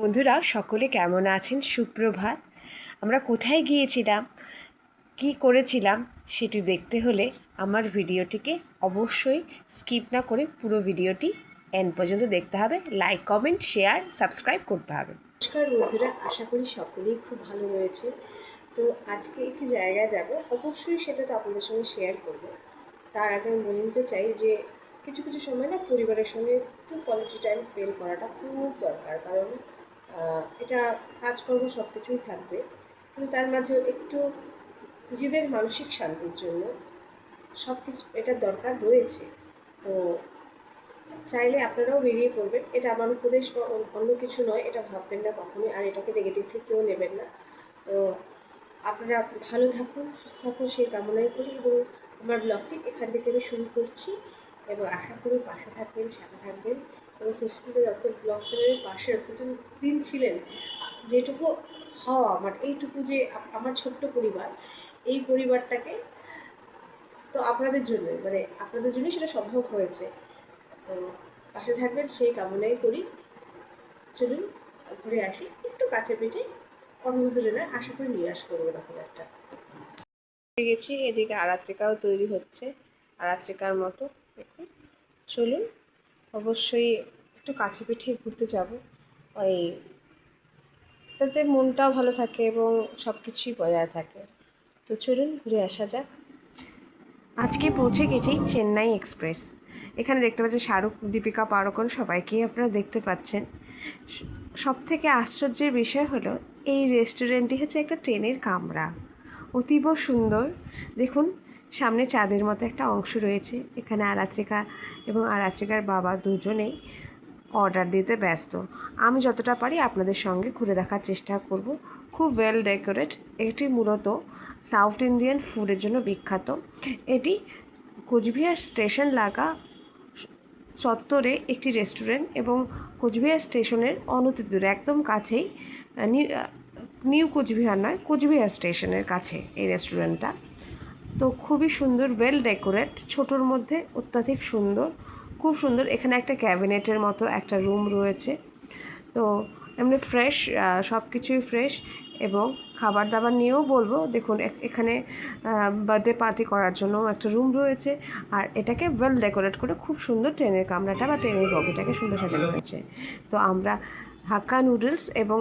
বন্ধুরা সকলে কেমন আছেন? সুপ্রভাত। আমরা কোথায় গিয়েছিলাম, কি করেছিলাম সেটি দেখতে হলে আমার ভিডিওটিকে অবশ্যই স্কিপ না করে পুরো ভিডিওটি এন্ড পর্যন্ত দেখতে হবে। লাইক, কমেন্ট, শেয়ার, সাবস্ক্রাইব করতে হবে। নমস্কার বন্ধুরা, আশা করি সকলেই খুব ভালো রয়েছে। তো আজকে একটি জায়গায় যাব, অবশ্যই সেটা তো আপনাদের সঙ্গে শেয়ার করব। তার আগে আমি বলে নিতে চাই যে কিছু কিছু সময় না পরিবারের সঙ্গে একটু কোয়ালিটি টাইম স্পেন্ড করাটা খুব দরকার। কারণ এটা কাজকর্ম সব কিছুই থাকবে, কিন্তু তার মাঝেও একটু নিজেদের মানসিক শান্তির জন্য সব কিছু এটার দরকার রয়েছে। তো চাইলে আপনারাও বেরিয়ে পড়বেন। এটা আমার উপদেশ বা অন্য কিছু নয়, এটা ভাববেন না কখনোই, আর এটাকে নেগেটিভলি কেউ নেবেন না। তো আপনারা ভালো থাকুন, সুস্থ থাকুন সেই কামনাই করি, এবং আমার ব্লগটি এখান থেকে আমি শুরু করছি এবং আশা করি পাশে থাকবেন, সাথে থাকবেন। এবং ফেসবুকে যত ব্লগ চ্যানেলের পাশে যতদিন দিন ছিলেন, যেটুকু হওয়া আমার এইটুকু যে আমার ছোট্ট পরিবার, এই পরিবারটাকে তো আপনাদের জন্যই, মানে আপনাদের জন্যই সেটা সম্ভব হয়েছে। তো পাশে থাকবেন সেই কামনাই করি। চলুন ঘুরে আসি একটু কাছে পিঠে, অনেক দূরে না, আশা করি নিরাশ করবো না খুব একটা। হয়ে গেছি, এদিকে আরাত্রিকাও তৈরি হচ্ছে, আরাত্রিকার মতো। দেখুন, চলুন অবশ্যই একটু কাছে পিঠে ঘুরতে যাব, ওই তাতে মনটাও ভালো থাকে এবং সব কিছুই বজায় থাকে। তো চলুন ঘুরে আসা যাক। আজকে পৌঁছে গেছি চেন্নাই এক্সপ্রেস। এখানে দেখতে পাচ্ছেন শাহরুখ, দীপিকা পাড়ুকোন, সবাইকেই আপনারা দেখতে পাচ্ছেন। সব থেকে আশ্চর্যের বিষয় হলো এই রেস্টুরেন্টটি হচ্ছে একটা ট্রেনের কামরা, অতীব সুন্দর। দেখুন, সামনে চাঁদের মতো একটা অংশ রয়েছে। এখানে আরাত্রিকা এবং আরাত্রিকার বাবা দুজনেই অর্ডার দিতে ব্যস্ত। আমি যতটা পারি আপনাদের সঙ্গে ঘুরে দেখার চেষ্টা করব। খুব ওয়েল ডেকোরেট। এটি মূলত সাউথ ইন্ডিয়ান ফুডের জন্য বিখ্যাত। এটি কোচবিহার স্টেশন লাগা চত্বরে একটি রেস্টুরেন্ট, এবং কোচবিহার স্টেশনের অনতিদূরে একদম কাছেই, নিউ কোচবিহার নয়, কোচবিহার স্টেশনের কাছে এই রেস্টুরেন্টটা। তো খুবই সুন্দর, ওয়েল ডেকোরেট, ছোটোর মধ্যে অত্যাধিক সুন্দর, খুব সুন্দর। এখানে একটা ক্যাবিনেটের মতো একটা রুম রয়েছে। তো এমনি ফ্রেশ, সব কিছুই ফ্রেশ। এবং খাবার দাবার নিয়েও বলবো, দেখুন এখানে বার্থডে পার্টি করার জন্য একটা রুম রয়েছে, আর এটাকে ওয়েল ডেকোরেট করে খুব সুন্দর ট্রেনের কামরাটা বা ট্রেনের বগিটাকে সুন্দর সাজানো হয়েছে। তো আমরা হাক্কা নুডলস এবং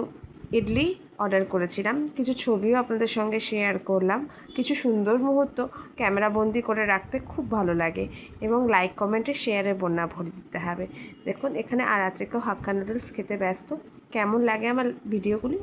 ইডলি অর্ডার করেছিলাম। কিছু ছবিও আপনাদের সঙ্গে শেয়ার করলাম। কিছু সুন্দর মুহূর্ত ক্যামেরাবন্দি করে রাখতে খুব ভালো লাগে, এবং লাইক, কমেন্টে, শেয়ারে বন্যা ভরে দিতে হবে। দেখুন এখানে আরাত্রিকাও হাক্কা নুডলস খেতে ব্যস্ত। কেমন লাগে আমার ভিডিওগুলি